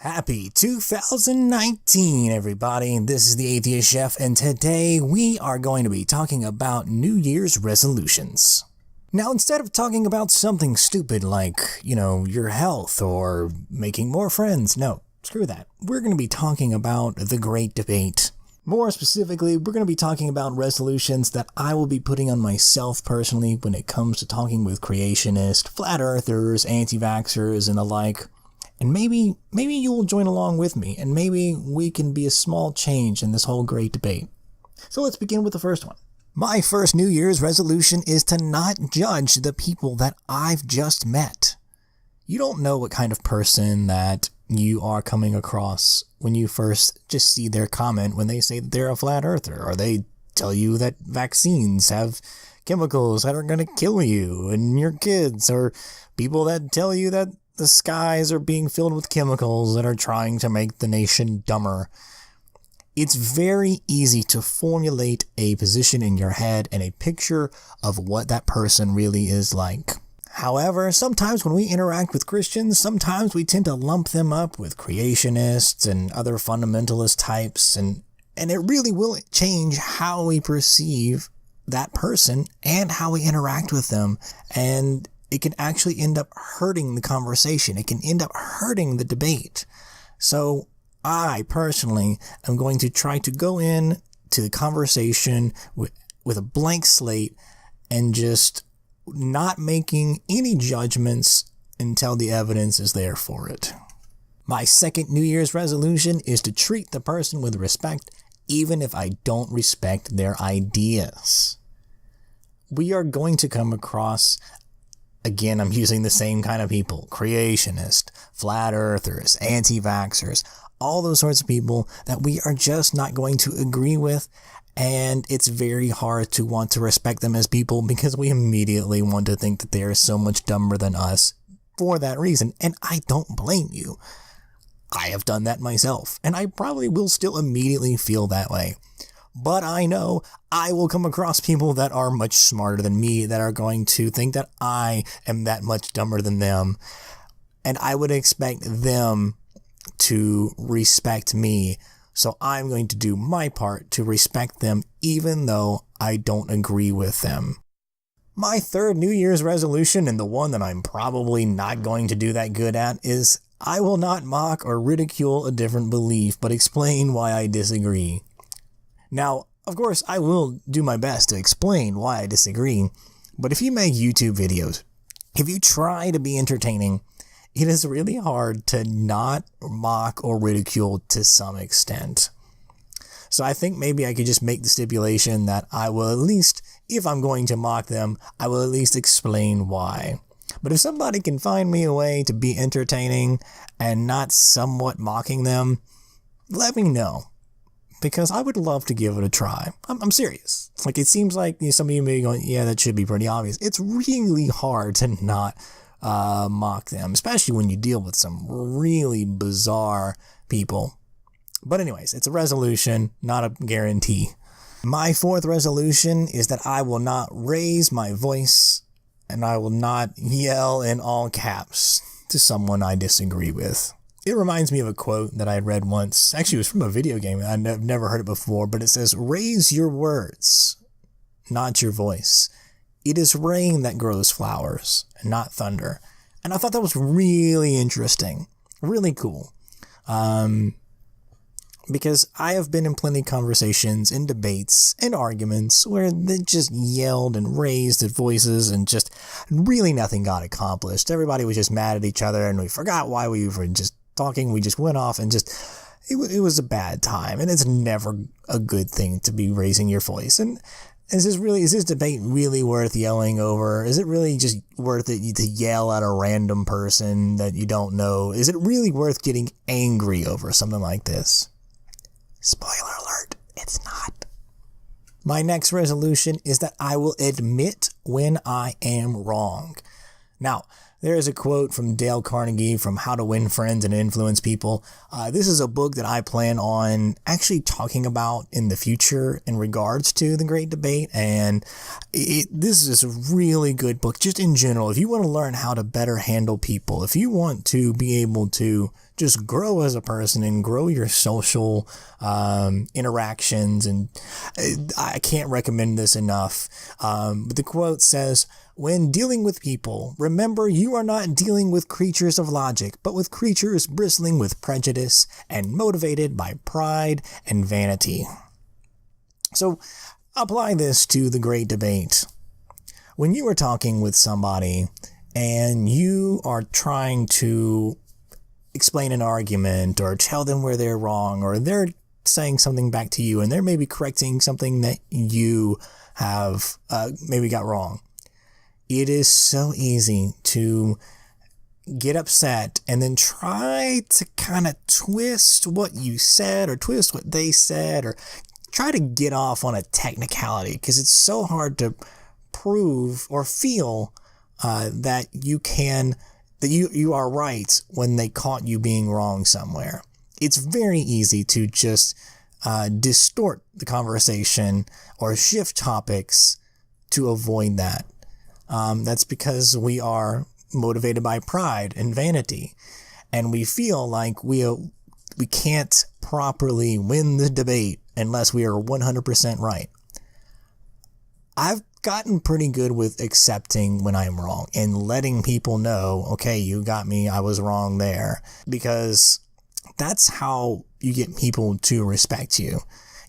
Happy 2019, everybody. This is the Atheist Chef, and today we are going to be talking about New Year's resolutions. Now, instead of talking about something stupid like, your health or making more friends, no, screw that. We're going to be talking about the Great Debate. More specifically, we're going to be talking about resolutions that I will be putting on myself personally when it comes to talking with creationists, flat earthers, anti-vaxxers, and the like. And maybe you will join along with me, and maybe we can be a small change in this whole great debate. So let's begin with the first one. My first New Year's resolution is to not judge the people that I've just met. You don't know what kind of person that you are coming across when you first just see their comment when they say that they're a flat earther, or they tell you that vaccines have chemicals that are going to kill you and your kids, or people that tell you that the skies are being filled with chemicals that are trying to make the nation dumber. It's very easy to formulate a position in your head and a picture of what that person really is like. However, sometimes when we interact with Christians, sometimes we tend to lump them up with creationists and other fundamentalist types, and it really will change how we perceive that person and how we interact with them, and it can actually end up hurting the conversation. It can end up hurting the debate. So I personally am going to try to go in to the conversation with a blank slate and just not making any judgments until the evidence is there for it. My second New Year's resolution is to treat the person with respect, even if I don't respect their ideas. We are going to come across, again, I'm using the same kind of people, creationists, flat earthers, anti-vaxxers, all those sorts of people that we are just not going to agree with, and it's very hard to want to respect them as people because we immediately want to think that they are so much dumber than us for that reason, and I don't blame you. I have done that myself, and I probably will still immediately feel that way. But I know I will come across people that are much smarter than me, that are going to think that I am that much dumber than them. And I would expect them to respect me. So I'm going to do my part to respect them, even though I don't agree with them. My third New Year's resolution, and the one that I'm probably not going to do that good at, is I will not mock or ridicule a different belief, but explain why I disagree. Now, of course, I will do my best to explain why I disagree, but if you make YouTube videos, if you try to be entertaining, it is really hard to not mock or ridicule to some extent. So I think maybe I could just make the stipulation that I will at least, if I'm going to mock them, I will at least explain why. But if somebody can find me a way to be entertaining and not somewhat mocking them, let me know. Because I would love to give it a try. I'm serious. Like, it seems like some of you may be going, yeah, that should be pretty obvious. It's really hard to not mock them, especially when you deal with some really bizarre people. But anyways, it's a resolution, not a guarantee. My fourth resolution is that I will not raise my voice and I will not yell in all caps to someone I disagree with. It reminds me of a quote that I had read once. Actually, it was from a video game. I've never heard it before, but it says, "Raise your words, not your voice. It is rain that grows flowers, and not thunder." And I thought that was really interesting, really cool. Because I have been in plenty of conversations and debates and arguments where they just yelled and raised their voices and just really nothing got accomplished. Everybody was just mad at each other and we forgot why we were just talking. We just went off and it was a bad time, and it's never a good thing to be raising your voice. And is this debate really worth yelling over? Is it really just worth it to yell at a random person that you don't know? Is it really worth getting angry over something like this? Spoiler alert, it's not. My next resolution is that I will admit when I am wrong. Now, there is a quote from Dale Carnegie from How to Win Friends and Influence People. This is a book that I plan on actually talking about in the future in regards to the Great Debate, and this is a really good book just in general. If you want to learn how to better handle people, if you want to be able to just grow as a person and grow your social interactions. And I can't recommend this enough. But the quote says, "When dealing with people, remember you are not dealing with creatures of logic, but with creatures bristling with prejudice and motivated by pride and vanity." So apply this to the great debate. When you are talking with somebody and you are trying to explain an argument or tell them where they're wrong, or they're saying something back to you and they're maybe correcting something that you have maybe got wrong, it is so easy to get upset and then try to kind of twist what you said or twist what they said, or try to get off on a technicality, because it's so hard to prove or feel that you are right when they caught you being wrong somewhere. It's very easy to just distort the conversation or shift topics to avoid that. That's because we are motivated by pride and vanity, and we feel like we can't properly win the debate unless we are 100% right. I've gotten pretty good with accepting when I'm wrong and letting people know, okay, you got me, I was wrong there, because that's how you get people to respect you.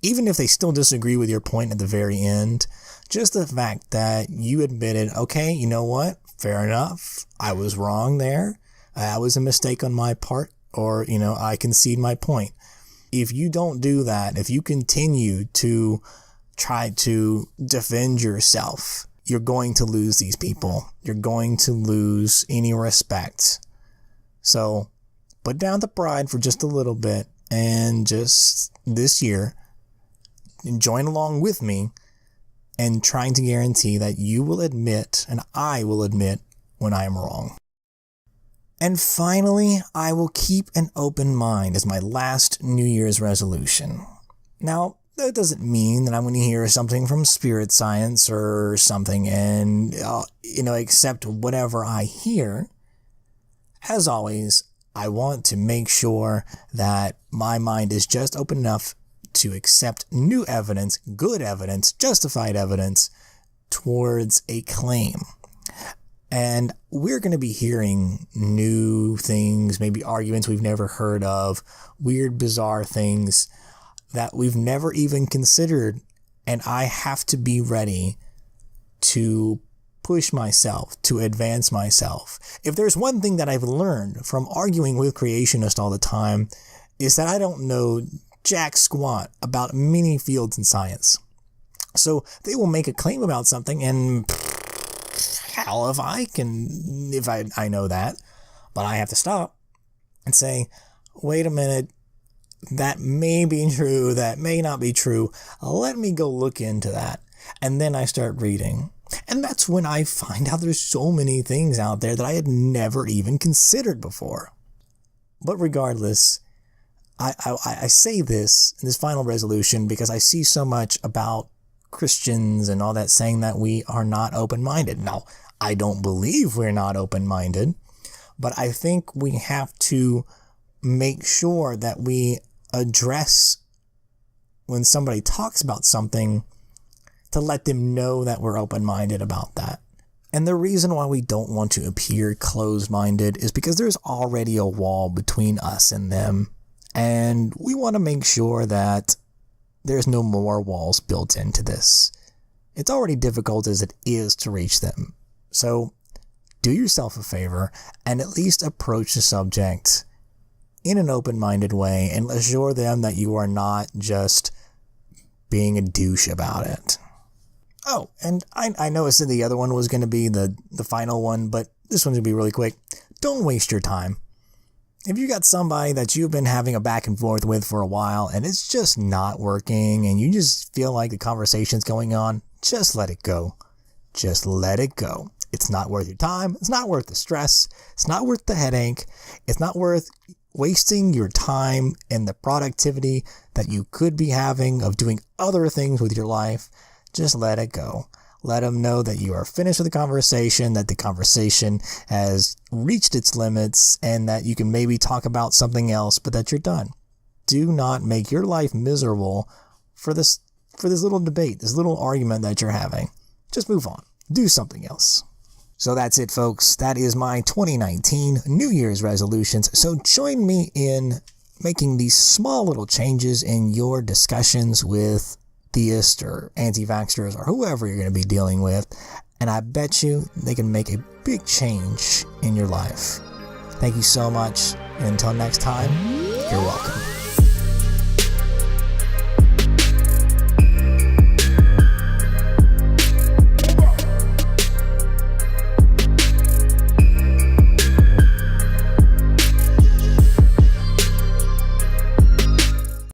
Even if they still disagree with your point at the very end, just the fact that you admitted, okay, you know what, fair enough, I was wrong there, that was a mistake on my part, or, I concede my point. If you don't do that, if you continue to try to defend yourself, you're going to lose these people. You're going to lose any respect. So put down the pride for just a little bit, and just this year, join along with me and trying to guarantee that you will admit, and I will admit, when I am wrong. And finally, I will keep an open mind as my last New Year's resolution. Now, that doesn't mean that I'm going to hear something from spirit science or something and, accept whatever I hear. As always, I want to make sure that my mind is just open enough to accept new evidence, good evidence, justified evidence towards a claim. And we're going to be hearing new things, maybe arguments we've never heard of, weird, bizarre things that we've never even considered. And I have to be ready to push myself, to advance myself. If there's one thing that I've learned from arguing with creationists all the time, is that I don't know jack squat about many fields in science. So they will make a claim about something, and hell if I know that, but I have to stop and say, wait a minute, that may be true, that may not be true. Let me go look into that. And then I start reading. And that's when I find out there's so many things out there that I had never even considered before. But regardless, I say this in this final resolution because I see so much about Christians and all that saying that we are not open-minded. Now, I don't believe we're not open-minded, but I think we have to make sure that we address when somebody talks about something to let them know that we're open-minded about that. And the reason why we don't want to appear closed-minded is because there's already a wall between us and them, and we want to make sure that there's no more walls built into this. It's already difficult as it is to reach them. So do yourself a favor and at least approach the subject in an open-minded way and assure them that you are not just being a douche about it. Oh, and I know I said the other one was going to be the final one, but this one's going to be really quick. Don't waste your time. If you got somebody that you've been having a back and forth with for a while and it's just not working and you just feel like the conversation's going on, just let it go. Just let it go. It's not worth your time. It's not worth the stress. It's not worth the headache. It's not worth wasting your time and the productivity that you could be having of doing other things with your life. Just let it go. Let them know that you are finished with the conversation, that the conversation has reached its limits, and that you can maybe talk about something else, but that you're done. Do not make your life miserable for this little debate, this little argument that you're having. Just move on. Do something else. So that's it, folks. That is my 2019 New Year's resolutions. So join me in making these small little changes in your discussions with theists or anti-vaxxers or whoever you're going to be dealing with. And I bet you they can make a big change in your life. Thank you so much. And until next time, you're welcome.